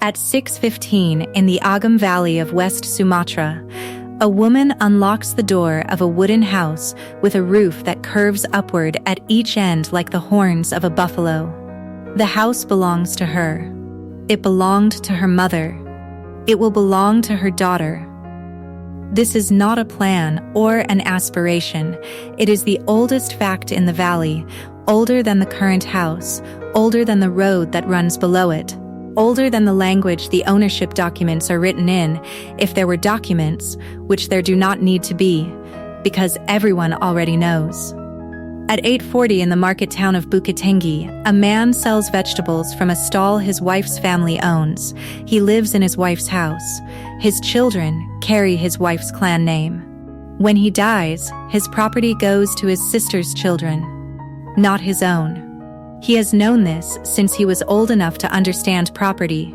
At 6:15 in the Agam Valley of West Sumatra, a woman unlocks the door of a wooden house with a roof that curves upward at each end like the horns of a buffalo. The house belongs to her. It belonged to her mother. It will belong to her daughter. This is not a plan or an aspiration. It is the oldest fact in the valley, older than the current house, older than the road that runs below it, older than the language the ownership documents are written in, if there were documents, which there do not need to be, because everyone already knows. At 8:40 in the market town of Bukittinggi, a man sells vegetables from a stall his wife's family owns. He lives in his wife's house. His children carry his wife's clan name. When he dies, his property goes to his sister's children, not his own. He has known this since he was old enough to understand property.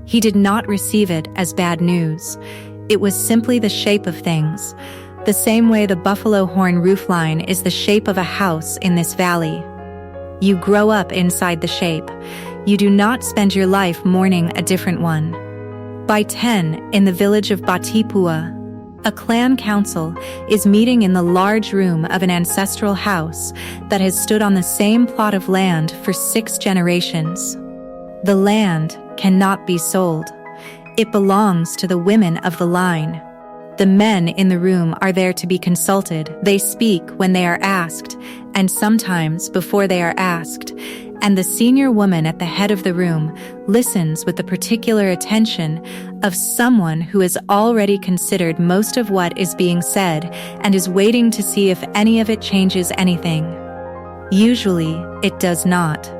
He did not receive it as bad news. It was simply the shape of things, the same way the buffalo horn roofline is the shape of a house in this valley. You grow up inside the shape. You do not spend your life mourning a different one. By 10, in the village of Batipua, a clan council is meeting in the large room of an ancestral house that has stood on the same plot of land for 6 generations. The land cannot be sold. It belongs to the women of the line. The men in the room are there to be consulted. They speak when they are asked, and sometimes before they are asked, and the senior woman at the head of the room listens with the particular attention of someone who has already considered most of what is being said and is waiting to see if any of it changes anything. Usually, it does not.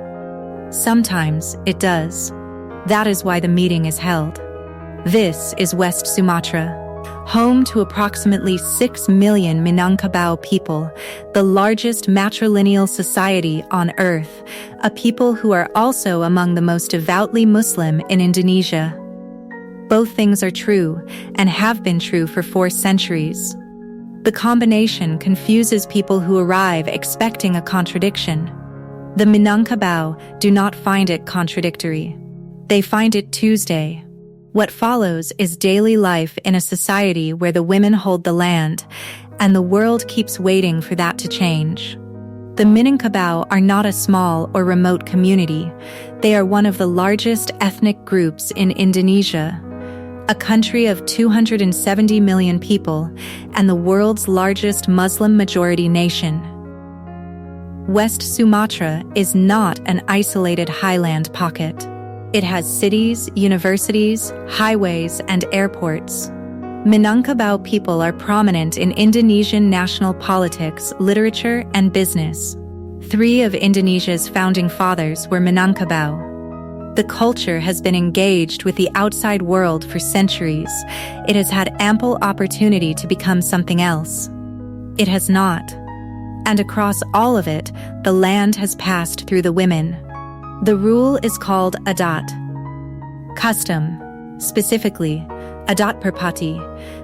Sometimes it does. That is why the meeting is held. This is West Sumatra, home to approximately 6 million Minangkabau people, the largest matrilineal society on earth, a people who are also among the most devoutly Muslim in Indonesia. Both things are true and have been true for 4 centuries. The combination confuses people who arrive expecting a contradiction. The Minangkabau do not find it contradictory. They find it Tuesday. What follows is daily life in a society where the women hold the land, and the world keeps waiting for that to change. The Minangkabau are not a small or remote community. They are one of the largest ethnic groups in Indonesia, a country of 270 million people and the world's largest Muslim-majority nation. West Sumatra is not an isolated highland pocket. It has cities, universities, highways, and airports. Minangkabau people are prominent in Indonesian national politics, literature, and business. 3 of Indonesia's founding fathers were Minangkabau. The culture has been engaged with the outside world for centuries. It has had ample opportunity to become something else. It has not. And across all of it, the land has passed through the women. The rule is called adat, custom, specifically adat perpati,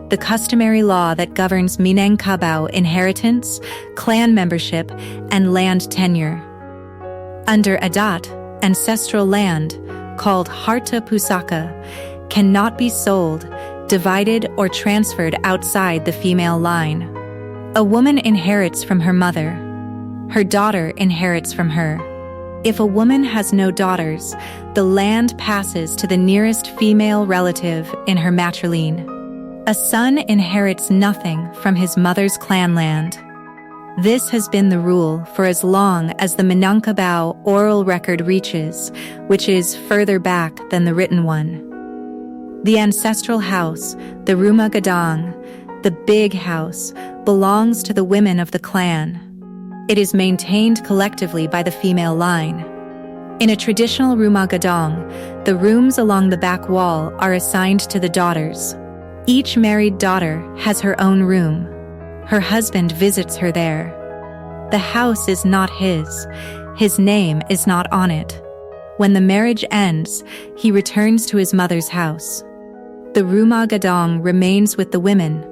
the customary law that governs Minangkabau inheritance, clan membership, and land tenure. Under adat, ancestral land, called harta pusaka, cannot be sold, divided, or transferred outside the female line. A woman inherits from her mother. Her daughter inherits from her. If a woman has no daughters, the land passes to the nearest female relative in her matriline. A son inherits nothing from his mother's clan land. This has been the rule for as long as the Minangkabau oral record reaches, which is further back than the written one. The ancestral house, the rumah gadang, the big house, belongs to the women of the clan. It is maintained collectively by the female line. In a traditional rumah gadang, the rooms along the back wall are assigned to the daughters. Each married daughter has her own room. Her husband visits her there. The house is not his. His name is not on it. When the marriage ends, he returns to his mother's house. The rumah gadang remains with the women.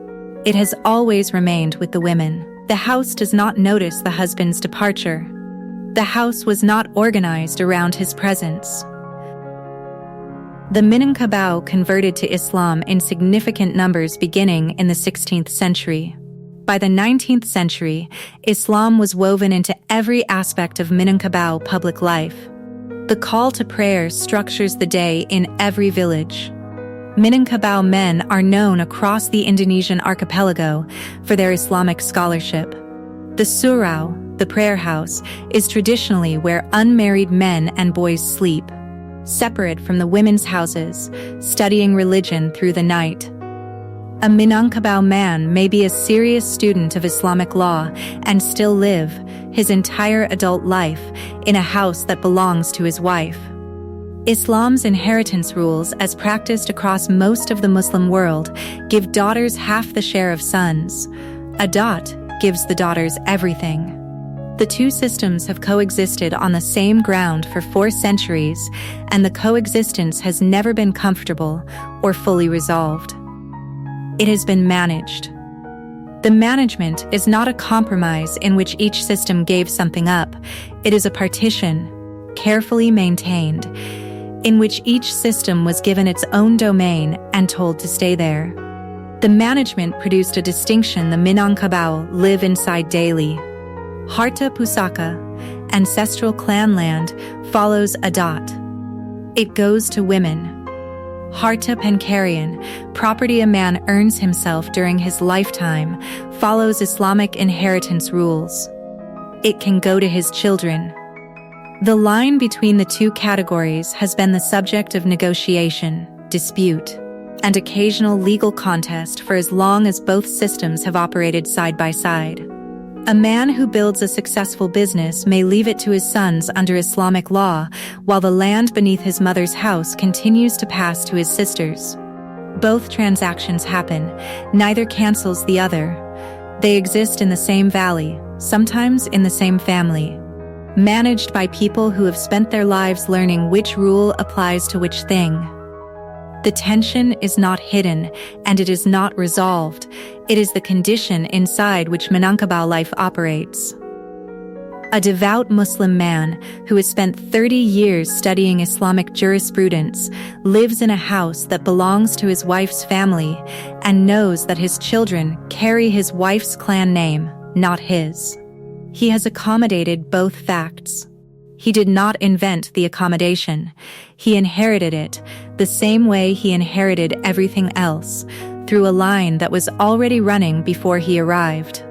It has always remained with the women. The house does not notice the husband's departure. The house was not organized around his presence. The Minangkabau converted to Islam in significant numbers beginning in the 16th century. By the 19th century, Islam was woven into every aspect of Minangkabau public life. The call to prayer structures the day in every village. Minangkabau men are known across the Indonesian archipelago for their Islamic scholarship. The surau, the prayer house, is traditionally where unmarried men and boys sleep, separate from the women's houses, studying religion through the night. A Minangkabau man may be a serious student of Islamic law and still live his entire adult life in a house that belongs to his wife. Islam's inheritance rules, as practiced across most of the Muslim world, give daughters half the share of sons. A dot gives the daughters everything. The two systems have coexisted on the same ground for 4 centuries, and the coexistence has never been comfortable or fully resolved. It has been managed. The management is not a compromise in which each system gave something up. It is a partition, carefully maintained, in which each system was given its own domain and told to stay there. The management produced a distinction the Minangkabau live inside daily. Harta Pusaka, ancestral clan land, follows a dot. It goes to women. Harta Pencarian, property a man earns himself during his lifetime, follows Islamic inheritance rules. It can go to his children. The line between the two categories has been the subject of negotiation, dispute, and occasional legal contest for as long as both systems have operated side by side. A man who builds a successful business may leave it to his sons under Islamic law, while the land beneath his mother's house continues to pass to his sisters. Both transactions happen, neither cancels the other. They exist in the same valley, sometimes in the same family. Managed by people who have spent their lives learning which rule applies to which thing. The tension is not hidden, and it is not resolved. It is the condition inside which Minangkabau life operates. A devout Muslim man who has spent 30 years studying Islamic jurisprudence lives in a house that belongs to his wife's family and knows that his children carry his wife's clan name, not his. He has accommodated both facts. He did not invent the accommodation. He inherited it, the same way he inherited everything else, through a line that was already running before he arrived.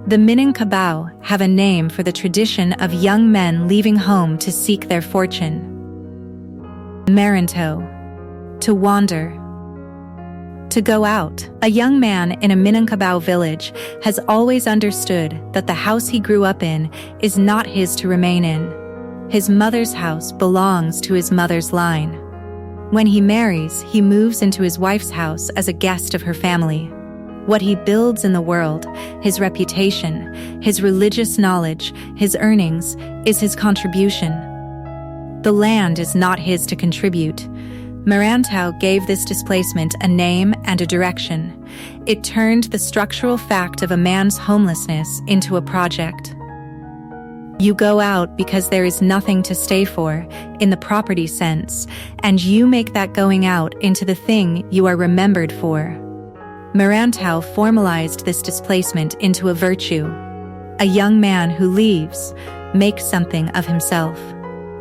The Minangkabau have a name for the tradition of young men leaving home to seek their fortune. Merantau, to wander. To go out. A young man in a Minangkabau village has always understood that the house he grew up in is not his to remain in. His mother's house belongs to his mother's line. When he marries, he moves into his wife's house as a guest of her family. What he builds in the world, his reputation, his religious knowledge, his earnings, is his contribution. The land is not his to contribute. Merantau gave this displacement a name and a direction. It turned the structural fact of a man's homelessness into a project. You go out because there is nothing to stay for, in the property sense, and you make that going out into the thing you are remembered for. Merantau formalized this displacement into a virtue. A young man who leaves, makes something of himself,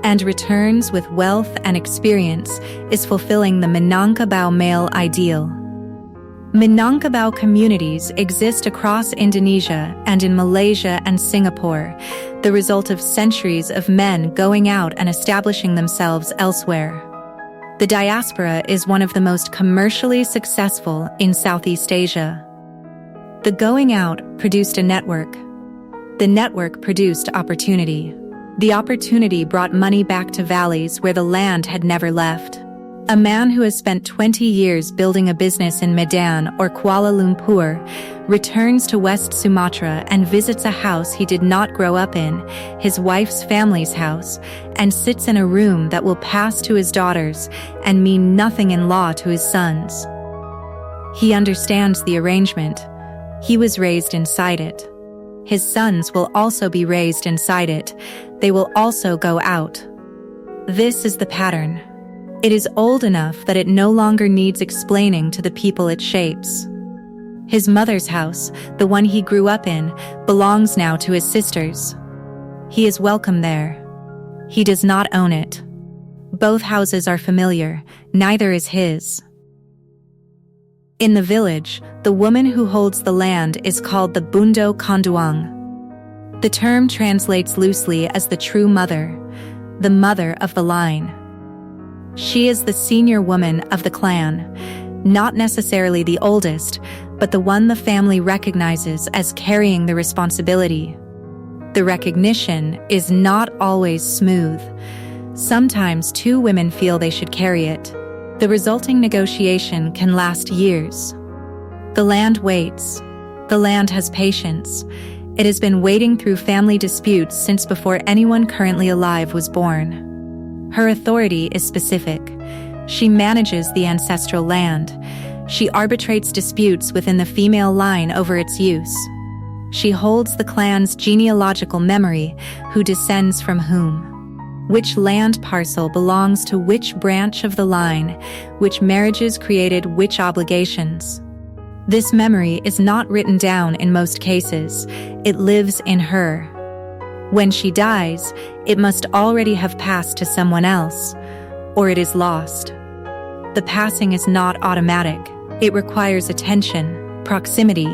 and returns with wealth and experience is fulfilling the Minangkabau male ideal. Minangkabau communities exist across Indonesia and in Malaysia and Singapore, the result of centuries of men going out and establishing themselves elsewhere. The diaspora is one of the most commercially successful in Southeast Asia. The going out produced a network. The network produced opportunity. The opportunity brought money back to valleys where the land had never left. A man who has spent 20 years building a business in Medan or Kuala Lumpur returns to West Sumatra and visits a house he did not grow up in, his wife's family's house, and sits in a room that will pass to his daughters and mean nothing in law to his sons. He understands the arrangement. He was raised inside it. His sons will also be raised inside it. They will also go out. This is the pattern. It is old enough that it no longer needs explaining to the people it shapes. His mother's house, the one he grew up in, belongs now to his sisters. He is welcome there. He does not own it. Both houses are familiar, neither is his. In the village, the woman who holds the land is called the Bundo Konduang. The term translates loosely as the true mother, the mother of the line. She is the senior woman of the clan, not necessarily the oldest, but the one the family recognizes as carrying the responsibility. The recognition is not always smooth. Sometimes two women feel they should carry it. The resulting negotiation can last years. The land waits. The land has patience. It has been wading through family disputes since before anyone currently alive was born. Her authority is specific. She manages the ancestral land. She arbitrates disputes within the female line over its use. She holds the clan's genealogical memory, who descends from whom. Which land parcel belongs to which branch of the line, which marriages created which obligations. This memory is not written down in most cases. It lives in her. When she dies, it must already have passed to someone else, or it is lost. The passing is not automatic. It requires attention, proximity,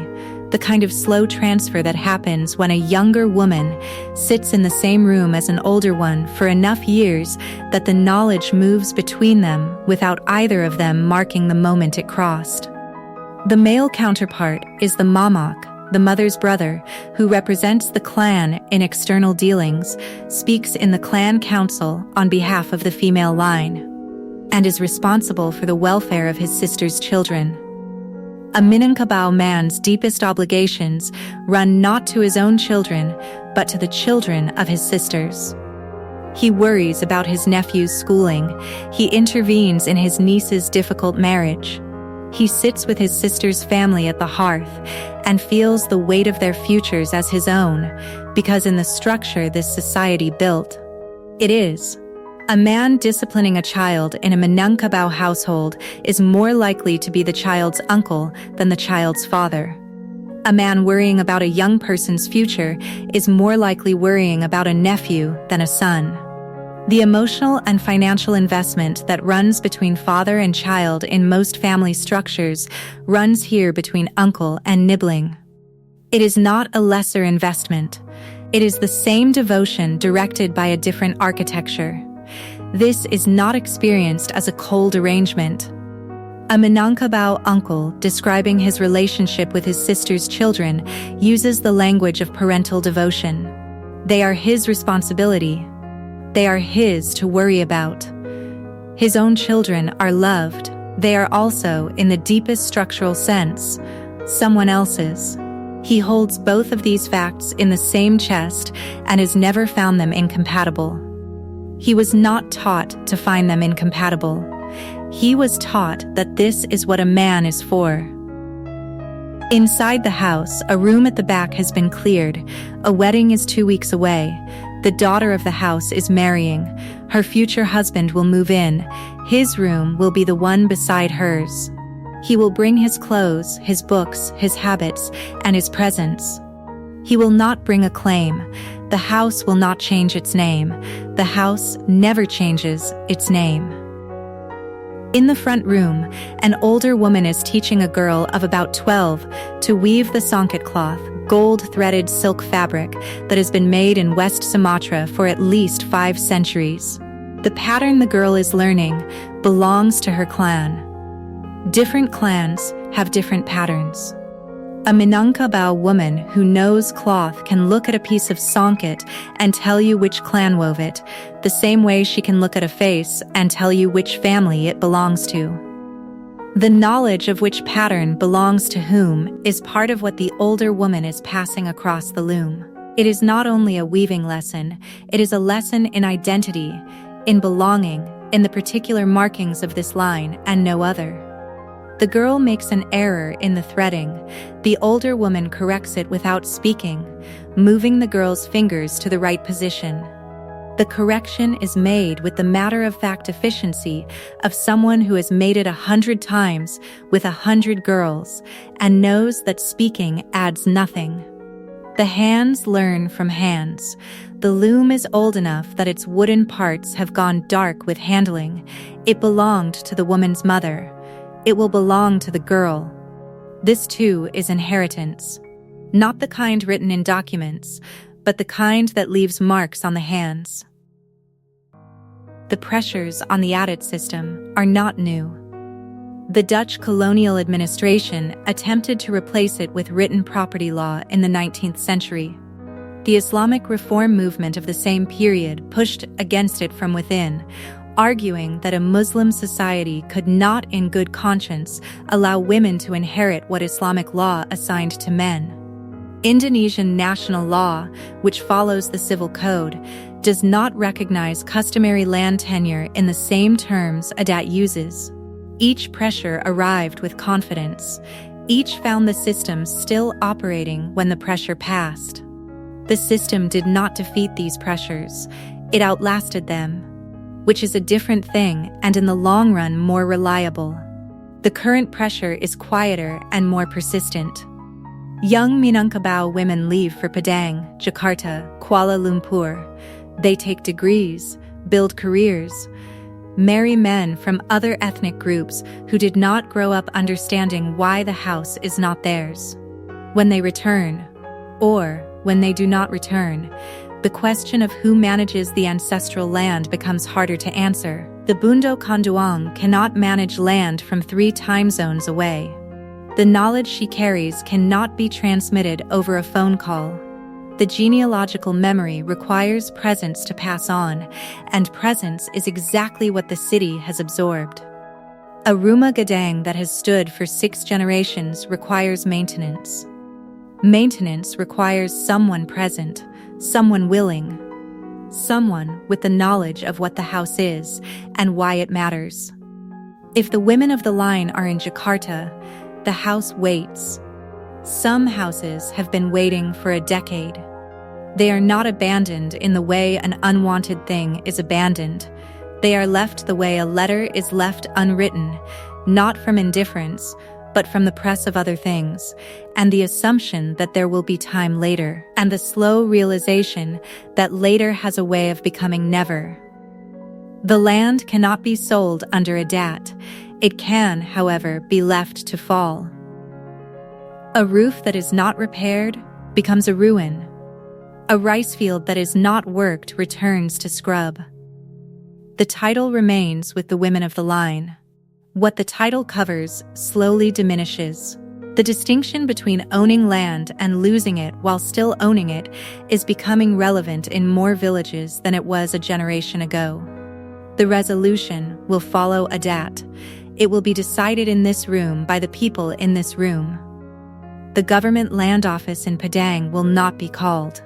the kind of slow transfer that happens when a younger woman sits in the same room as an older one for enough years that the knowledge moves between them without either of them marking the moment it crossed. The male counterpart is the mamak, the mother's brother, who represents the clan in external dealings, speaks in the clan council on behalf of the female line, and is responsible for the welfare of his sister's children. A Minangkabau man's deepest obligations run not to his own children, but to the children of his sisters. He worries about his nephew's schooling. He intervenes in his niece's difficult marriage. He sits with his sister's family at the hearth and feels the weight of their futures as his own, because in the structure this society built, it is. A man disciplining a child in a Minangkabau household is more likely to be the child's uncle than the child's father. A man worrying about a young person's future is more likely worrying about a nephew than a son. The emotional and financial investment that runs between father and child in most family structures runs here between uncle and nibbling. It is not a lesser investment. It is the same devotion directed by a different architecture. This is not experienced as a cold arrangement. A Minangkabau uncle describing his relationship with his sister's children uses the language of parental devotion. They are his responsibility. They are his to worry about. His own children are loved. They are also, in the deepest structural sense, someone else's. He holds both of these facts in the same chest and has never found them incompatible. He was not taught to find them incompatible. He was taught that this is what a man is for. Inside the house, a room at the back has been cleared. A wedding is 2 weeks away. The daughter of the house is marrying. Her future husband will move in. His room will be the one beside hers. He will bring his clothes, his books, his habits, and his presents. He will not bring a claim. The house will not change its name. The house never changes its name. In the front room, an older woman is teaching a girl of about 12 to weave the songket cloth, gold-threaded silk fabric that has been made in West Sumatra for at least 5 centuries. The pattern the girl is learning belongs to her clan. Different clans have different patterns. A Minangkabau woman who knows cloth can look at a piece of songket and tell you which clan wove it, the same way she can look at a face and tell you which family it belongs to. The knowledge of which pattern belongs to whom is part of what the older woman is passing across the loom. It is not only a weaving lesson, it is a lesson in identity, in belonging, in the particular markings of this line and no other. The girl makes an error in the threading. The older woman corrects it without speaking, moving the girl's fingers to the right position. The correction is made with the matter-of-fact efficiency of someone who has made it 100 times with 100 girls and knows that speaking adds nothing. The hands learn from hands. The loom is old enough that its wooden parts have gone dark with handling. It belonged to the woman's mother. It will belong to the girl. This too is inheritance. Not the kind written in documents, but the kind that leaves marks on the hands. The pressures on the adat system are not new. The Dutch colonial administration attempted to replace it with written property law in the 19th century. The Islamic reform movement of the same period pushed against it from within, arguing that a Muslim society could not in good conscience allow women to inherit what Islamic law assigned to men. Indonesian national law, which follows the civil code, does not recognize customary land tenure in the same terms adat uses. Each pressure arrived with confidence. Each found the system still operating when the pressure passed. The system did not defeat these pressures. It outlasted them, which is a different thing and in the long run more reliable. The current pressure is quieter and more persistent. Young Minangkabau women leave for Padang, Jakarta, Kuala Lumpur. They take degrees, build careers, marry men from other ethnic groups who did not grow up understanding why the house is not theirs. When they return, or when they do not return, the question of who manages the ancestral land becomes harder to answer. The Bundo Konduang cannot manage land from 3 time zones away. The knowledge she carries cannot be transmitted over a phone call. The genealogical memory requires presence to pass on, and presence is exactly what the city has absorbed. A rumah gadang that has stood for 6 generations requires maintenance. Maintenance requires someone present, someone willing, someone with the knowledge of what the house is and why it matters. If the women of the line are in Jakarta, the house waits. Some houses have been waiting for a decade. They are not abandoned in the way an unwanted thing is abandoned. They are left the way a letter is left unwritten, not from indifference, but from the press of other things, and the assumption that there will be time later, and the slow realization that later has a way of becoming never. The land cannot be sold under adat. It can, however, be left to fall. A roof that is not repaired becomes a ruin. A rice field that is not worked returns to scrub. The title remains with the women of the line. What the title covers slowly diminishes. The distinction between owning land and losing it while still owning it is becoming relevant in more villages than it was a generation ago. The resolution will follow adat. It will be decided in this room by the people in this room. The government land office in Padang will not be called.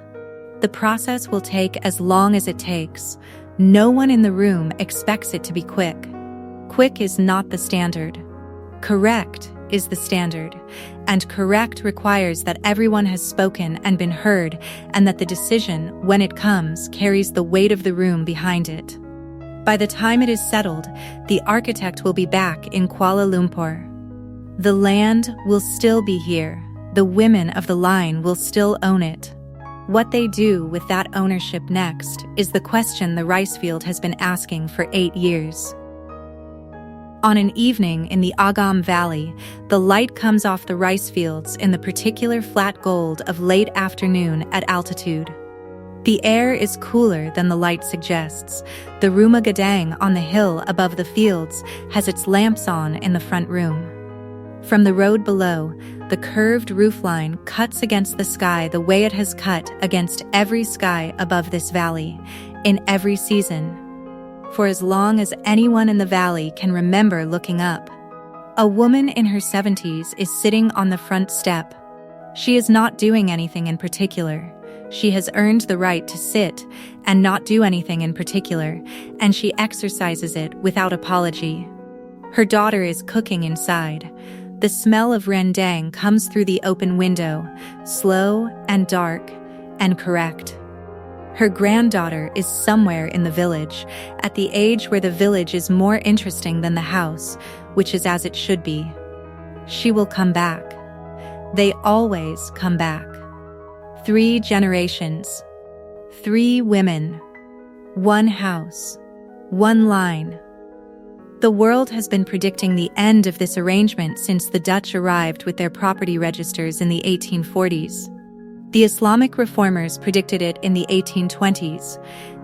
The process will take as long as it takes. No one in the room expects it to be quick. Quick is not the standard. Correct is the standard, and correct requires that everyone has spoken and been heard, and that the decision, when it comes, carries the weight of the room behind it. By the time it is settled, the architect will be back in Kuala Lumpur. The land will still be here. The women of the line will still own it. What they do with that ownership next is the question the rice field has been asking for 8 years. On an evening in the Agam Valley, the light comes off the rice fields in the particular flat gold of late afternoon at altitude. The air is cooler than the light suggests. The rumah gadang on the hill above the fields has its lamps on in the front room. From the road below, the curved roofline cuts against the sky the way it has cut against every sky above this valley, in every season. For as long as anyone in the valley can remember looking up. A woman in her 70s is sitting on the front step. She is not doing anything in particular. She has earned the right to sit and not do anything in particular, and she exercises it without apology. Her daughter is cooking inside. The smell of rendang comes through the open window, slow and dark and correct. Her granddaughter is somewhere in the village, at the age where the village is more interesting than the house, which is as it should be. She will come back. They always come back. 3 generations. 3 women. 1 house. 1 line. The world has been predicting the end of this arrangement since the Dutch arrived with their property registers in the 1840s. The Islamic reformers predicted it in the 1820s.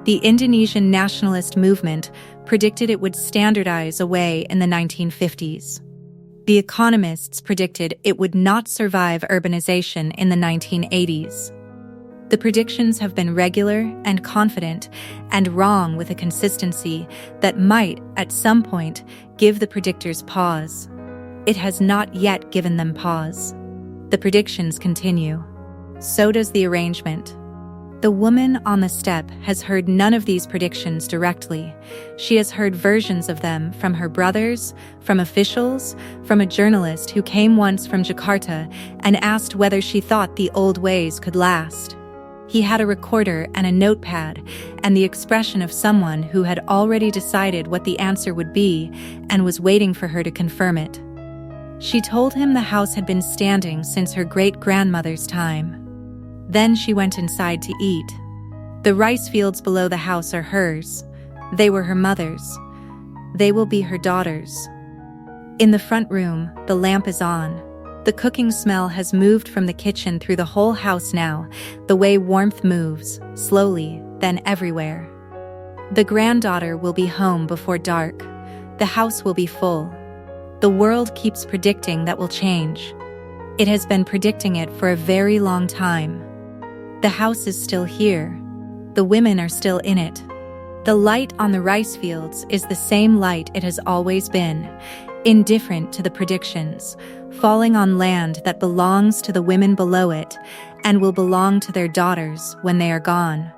The Indonesian nationalist movement predicted it would standardize away in the 1950s. The economists predicted it would not survive urbanization in the 1980s. The predictions have been regular and confident and wrong with a consistency that might, at some point, give the predictors pause. It has not yet given them pause. The predictions continue. So does the arrangement. The woman on the step has heard none of these predictions directly. She has heard versions of them from her brothers, from officials, from a journalist who came once from Jakarta and asked whether she thought the old ways could last. He had a recorder and a notepad and the expression of someone who had already decided what the answer would be and was waiting for her to confirm it. She told him the house had been standing since her great-grandmother's time. Then she went inside to eat. The rice fields below the house are hers. They were her mother's. They will be her daughters. In the front room, the lamp is on. The cooking smell has moved from the kitchen through the whole house now, the way warmth moves, slowly, then everywhere. The granddaughter will be home before dark. The house will be full. The world keeps predicting that will change. It has been predicting it for a very long time. The house is still here. The women are still in it. The light on the rice fields is the same light it has always been, indifferent to the predictions, falling on land that belongs to the women below it and will belong to their daughters when they are gone.